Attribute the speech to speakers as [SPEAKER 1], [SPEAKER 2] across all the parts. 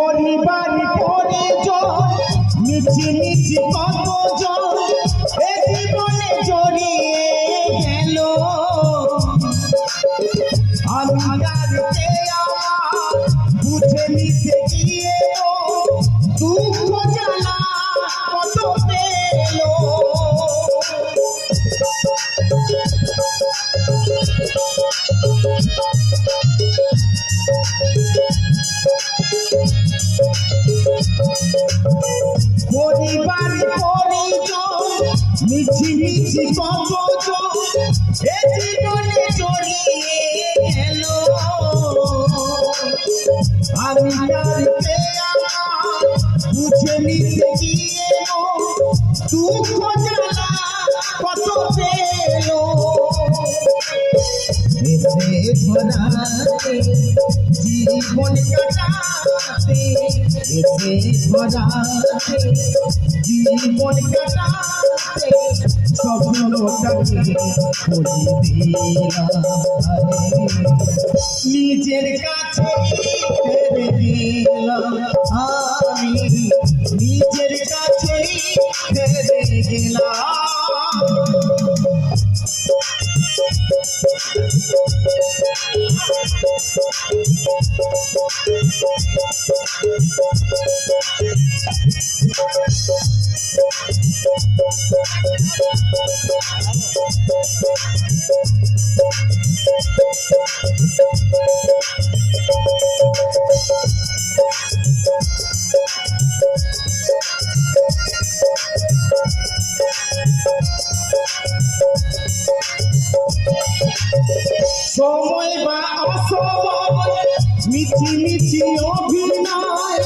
[SPEAKER 1] পরিবার পরিজন মিছি মিছি কতজন এ জীবনে জড়িয়ে গেল আমি আর কে আমার বুঝে নিতে গিয়ে দুঃখ জ্বালা কত পেল পরিবার পরিজন মিছি মিছি কতজন এ জীবনে জড়িয়ে গেল আমি আর কে আমার বুঝে নিতে গিয়ে দুঃখ জ্বালা কত পেল জীবন কাটাতে জীবন কাটাতে স্বপ্নটাকে নিজের কাছে ফেলে দিলাম আমি নিজের কাছে ফেলে গেলাম সময় বা অসময় মিছি মিছি অভিনয়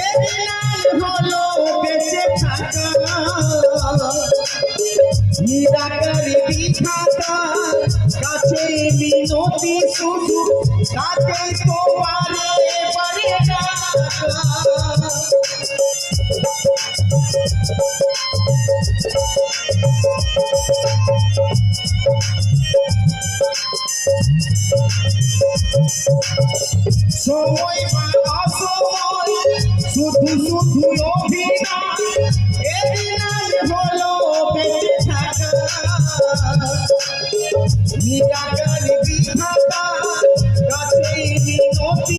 [SPEAKER 1] এর নাম হলো বেঁচে থাকা নিরাকারী বিধাতা কাছে মিনতি শুধু তাকে তো পারে পারে না সময় বা অসময় শুধু শুধু অভিনয়